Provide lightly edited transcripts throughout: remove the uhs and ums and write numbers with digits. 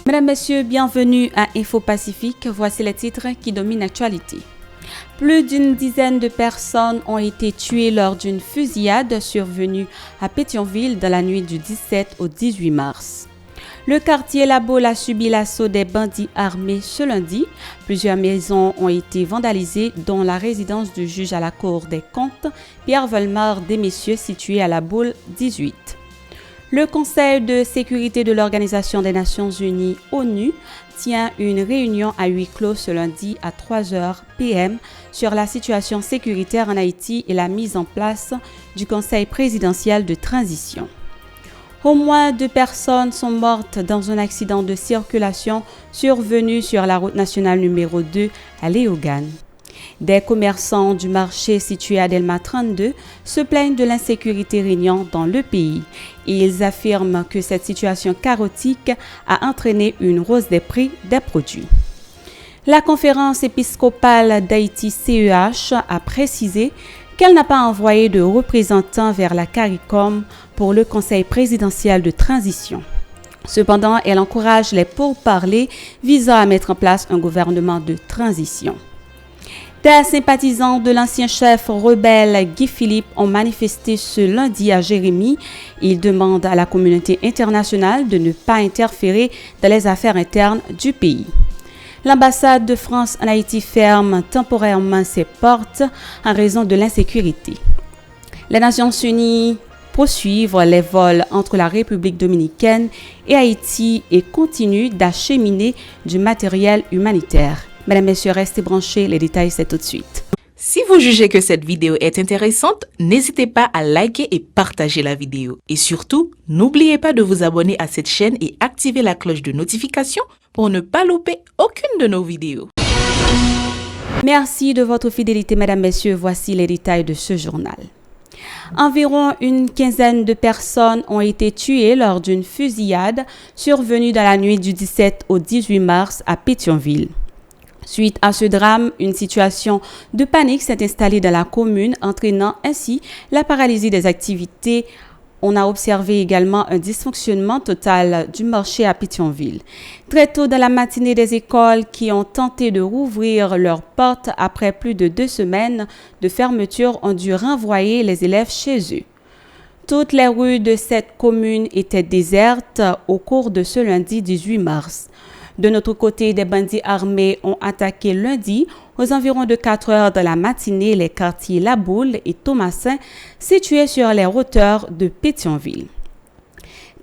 Mesdames, Messieurs, bienvenue à Info Pacifique. Voici les titres qui dominent l'actualité. Plus d'une dizaine de personnes ont été tuées lors d'une fusillade survenue à Pétionville dans la nuit du 17 au 18 mars. Le quartier La Baule a subi l'assaut des bandits armés ce lundi. Plusieurs maisons ont été vandalisées, dont la résidence du juge à la Cour des comptes, Pierre Volmar Desmessieux, située à La Baule 18. Le Conseil de sécurité de l'Organisation des Nations Unies, ONU, tient une réunion à huis clos ce lundi à 3h p.m. sur la situation sécuritaire en Haïti et la mise en place du Conseil présidentiel de transition. Au moins 2 personnes sont mortes dans un accident de circulation survenu sur la route nationale numéro 2 à Léogane. Des commerçants du marché situé à Delma 32 se plaignent de l'insécurité régnant dans le pays et ils affirment que cette situation chaotique a entraîné une hausse des prix des produits. La conférence épiscopale d'Haïti CEH a précisé qu'elle n'a pas envoyé de représentants vers la CARICOM pour le Conseil présidentiel de transition. Cependant, elle encourage les pourparlers visant à mettre en place un gouvernement de transition. Des sympathisants de l'ancien chef rebelle Guy Philippe ont manifesté ce lundi à Jérémie. Ils demandent à la communauté internationale de ne pas interférer dans les affaires internes du pays. L'ambassade de France en Haïti ferme temporairement ses portes en raison de l'insécurité. Les Nations Unies poursuivent les vols entre la République dominicaine et Haïti et continuent d'acheminer du matériel humanitaire. Mesdames, Messieurs, restez branchés, les détails c'est tout de suite. Si vous jugez que cette vidéo est intéressante, n'hésitez pas à liker et partager la vidéo. Et surtout, n'oubliez pas de vous abonner à cette chaîne et activer la cloche de notification pour ne pas louper aucune de nos vidéos. Merci de votre fidélité, Mesdames, Messieurs. Voici les détails de ce journal. Environ une quinzaine de personnes ont été tuées lors d'une fusillade survenue dans la nuit du 17 au 18 mars à Pétionville. Suite à ce drame, une situation de panique s'est installée dans la commune, entraînant ainsi la paralysie des activités. On a observé également un dysfonctionnement total du marché à Pétionville. Très tôt dans la matinée, des écoles qui ont tenté de rouvrir leurs portes après plus de 2 semaines de fermeture ont dû renvoyer les élèves chez eux. Toutes les rues de cette commune étaient désertes au cours de ce lundi 18 mars. De notre côté, des bandits armés ont attaqué lundi aux environs de 4 heures de la matinée les quartiers La Baule et Thomasin situés sur les hauteurs de Pétionville.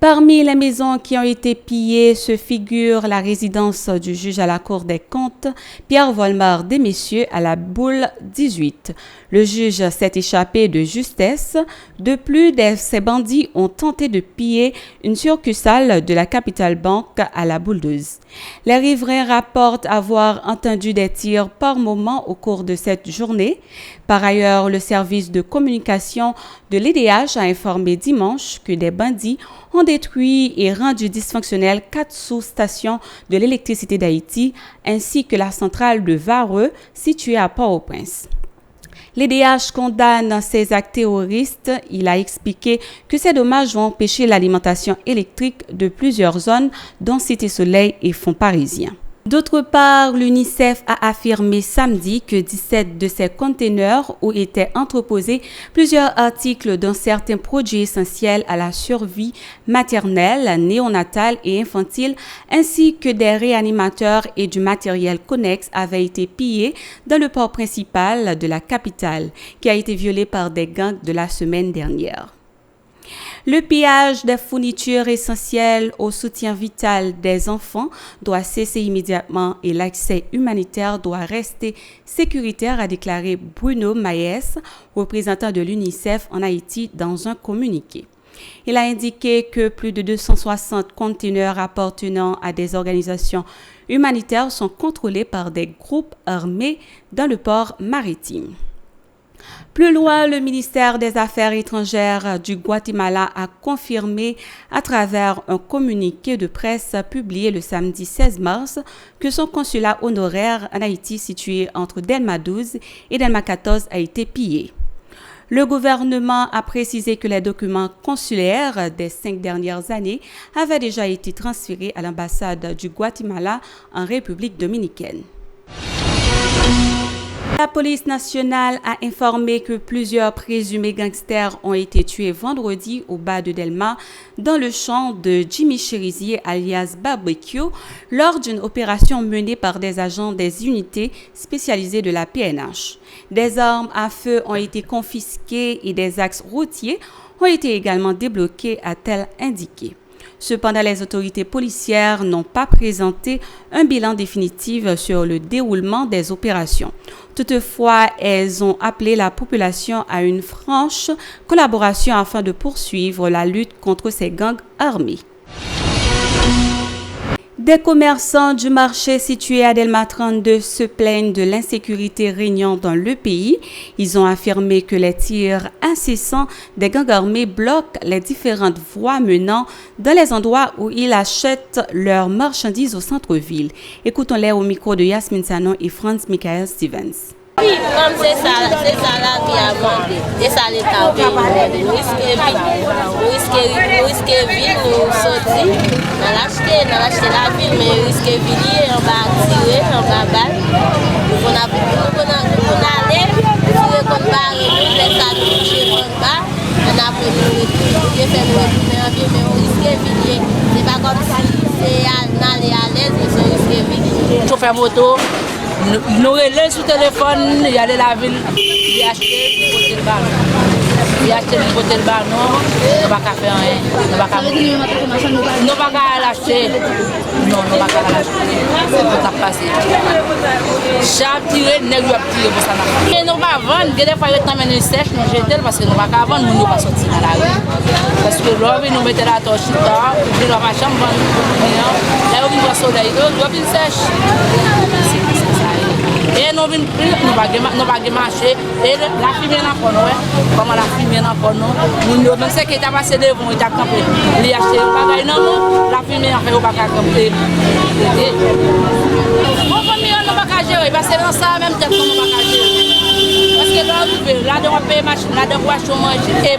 Parmi les maisons qui ont été pillées se figure la résidence du juge à la Cour des comptes, Pierre Volmar Desmessieux à La Baule 18. Le juge s'est échappé de justesse. De plus, ces bandits ont tenté de piller une succursale de la Capital Bank à La Baule 12. Les riverains rapportent avoir entendu des tirs par moment au cours de cette journée. Par ailleurs, le service de communication de l'EDH a informé dimanche que des bandits ont détruit et rendu dysfonctionnelles 4 sous-stations de l'électricité d'Haïti ainsi que la centrale de Vareux située à Port-au-Prince. L'EDH condamne ces actes terroristes. Il a expliqué que ces dommages vont empêcher l'alimentation électrique de plusieurs zones, dont Cité Soleil et Fonds Parisien. D'autre part, l'UNICEF a affirmé samedi que 17 de ces conteneurs où étaient entreposés plusieurs articles dont certains produits essentiels à la survie maternelle, néonatale et infantile, ainsi que des réanimateurs et du matériel connexe avaient été pillés dans le port principal de la capitale, qui a été violé par des gangs de la semaine dernière. Le pillage des fournitures essentielles au soutien vital des enfants doit cesser immédiatement et l'accès humanitaire doit rester sécuritaire, a déclaré Bruno Maes, représentant de l'UNICEF en Haïti, dans un communiqué. Il a indiqué que plus de 260 conteneurs appartenant à des organisations humanitaires sont contrôlés par des groupes armés dans le port maritime. Plus loin, le ministère des Affaires étrangères du Guatemala a confirmé à travers un communiqué de presse publié le samedi 16 mars que son consulat honoraire en Haïti situé entre Delma 12 et Delma 14 a été pillé. Le gouvernement a précisé que les documents consulaires des 5 dernières années avaient déjà été transférés à l'ambassade du Guatemala en République dominicaine. La police nationale a informé que plusieurs présumés gangsters ont été tués vendredi au bas de Delma dans le champ de Jimmy Cherizier alias Barbecue lors d'une opération menée par des agents des unités spécialisées de la PNH. Des armes à feu ont été confisquées et des axes routiers ont été également débloqués, a-t-elle indiqué. Cependant, les autorités policières n'ont pas présenté un bilan définitif sur le déroulement des opérations. Toutefois, elles ont appelé la population à une franche collaboration afin de poursuivre la lutte contre ces gangs armés. Des commerçants du marché situé à Delma 32 se plaignent de l'insécurité régnant dans le pays. Ils ont affirmé que les tirs incessants des gangs armés bloquent les différentes voies menant dans les endroits où ils achètent leurs marchandises au centre-ville. Écoutons-les au micro de Yasmine Sanon et Franz Michael Stevens. Oui, comme c'est ça la vie à demander. C'est ça l'État au pays. Nous risquons ville, nous sortir, nous l'acheter la ville, mais nous risquons ville, on va tirer, on va battre. On aller, tirer comme barre, nous laisser nous toucher comme barre, on a fait nous retourner en ville, mais on risque ville. C'est pas comme si c'est aller à l'aise, mais on risque ville. Chauffeur moto. Nous relais sur le téléphone, il y a la ville, il a acheté le ballon. Il a acheté le ballon, nous ne pouvons pas faire rien. Nous ne pouvons pas l'acheter. Non, nous ne pouvons pas l'acheter. C'est pour ça passer. Chaque tiré, nous avons tiré pour ça. Mais nous ne pouvons pas vendre. Des fois, nous avons une sèche, nous jetons parce que nous ne pouvons pas vendre, nous ne pouvons pas sortir dans la rue. Parce que là, nous mettons la torche là, nous avons ma chambre, là, nous avons le soleil, nous avons une sèche. Et nous ne pouvons pas marcher. Et la fumée n'a pas nous. Comment la fumée n'a pas nous. Même si qui est passé devant, il a campé. Il a acheté le bagage. Non, la fumée a fait au bagage campé. On va ne pas gérer. Parce que dans ça, même temps, on ne va pas gérer. Parce que là, on paye machine, là, on va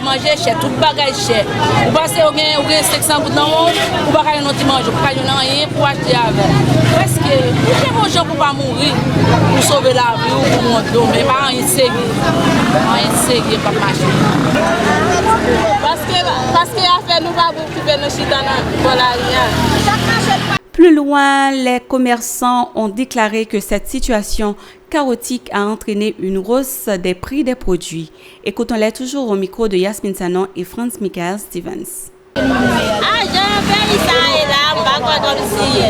manger cher, tout bagage cher. Vous passez au gain 500 gouttes dans le monde, vous ne pouvez pas manger, vous ne pouvez pas rien pour acheter avec. Parce que les gens pour pas mourir, pour sauver la vie ou pour monter, mais pas rien ségué, pas marcher. Parce que l'affaire nous va occuper nos chitanas pour la rien. Plus loin, les commerçants ont déclaré que cette situation chaotique a entraîné une hausse des prix des produits. Écoutons-les toujours au micro de Yasmine Sanon et Franz Michael Stevens. Ah, je vais ça et là, on va voir comme si.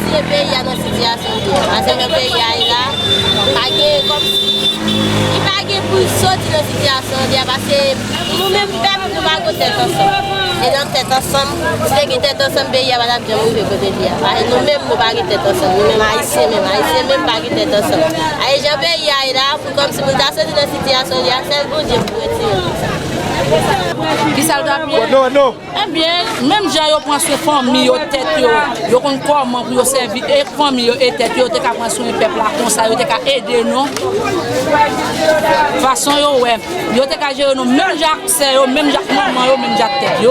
C'est le pays à notre situation. Parce que le pays est là, comme si. Il va pour sortir de la situation. Parce que nous-mêmes, nous ne pouvons pas tête ensemble. Et dans tête ensemble, c'est qui tête ensemble, il y a madame Jamou qui côté de là. Nous-mêmes, nous ne pouvons pas tête ensemble. Nous-mêmes, haïtiens, même pas tête ensemble. Et je vais là, comme si nous étions sortis de la situation, il y a celle bon Dieu pour retirer. Qui ça le bien? Non. Eh bien, même si on prend soin de famille, on prend comment pour servir et famille et tête, on prend soin du peuple comme ça, on aider nous. De façon, on gérer nous, même Jacques, même Jacques maman, même Jacques tête.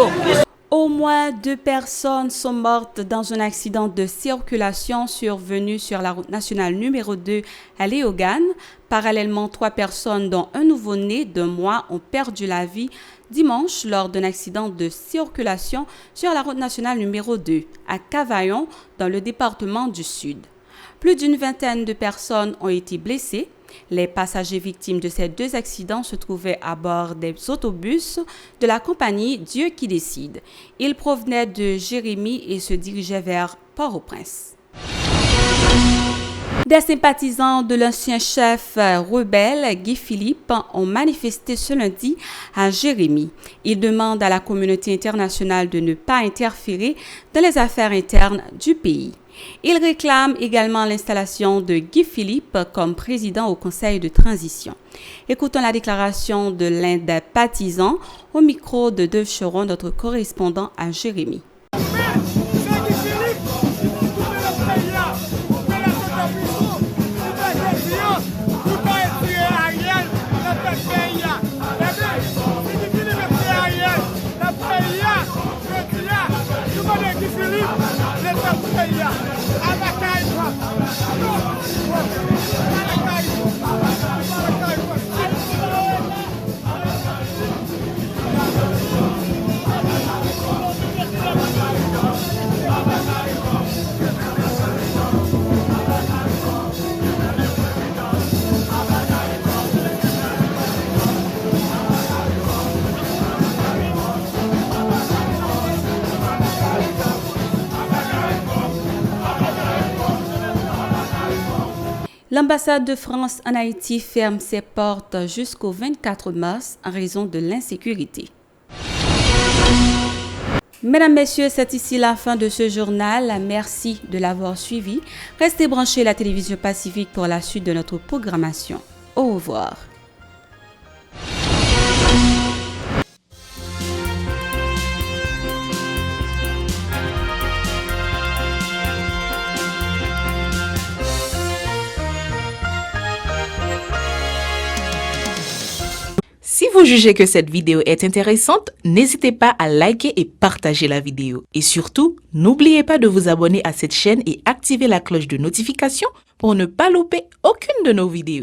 Au moins 2 personnes sont mortes dans un accident de circulation survenu sur la route nationale numéro 2 à Léogane. Parallèlement, 3 personnes, dont un nouveau-né d'1 mois, ont perdu la vie dimanche lors d'un accident de circulation sur la route nationale numéro 2 à Cavaillon, dans le département du Sud. Plus d'une vingtaine de personnes ont été blessées. Les passagers victimes de ces 2 accidents se trouvaient à bord des autobus de la compagnie Dieu qui décide. Ils provenaient de Jérémie et se dirigeaient vers Port-au-Prince. Des sympathisants de l'ancien chef rebelle Guy Philippe ont manifesté ce lundi à Jérémie. Ils demandent à la communauté internationale de ne pas interférer dans les affaires internes du pays. Ils réclament également l'installation de Guy Philippe comme président au Conseil de transition. Écoutons la déclaration de l'un des partisans au micro de Deuve Cheron, notre correspondant à Jérémie. L'ambassade de France en Haïti ferme ses portes jusqu'au 24 mars en raison de l'insécurité. Mesdames, Messieurs, c'est ici la fin de ce journal. Merci de l'avoir suivi. Restez branchés à la télévision Pacifique pour la suite de notre programmation. Au revoir. Si vous jugez que cette vidéo est intéressante, n'hésitez pas à liker et partager la vidéo. Et surtout, n'oubliez pas de vous abonner à cette chaîne et activer la cloche de notification pour ne pas louper aucune de nos vidéos.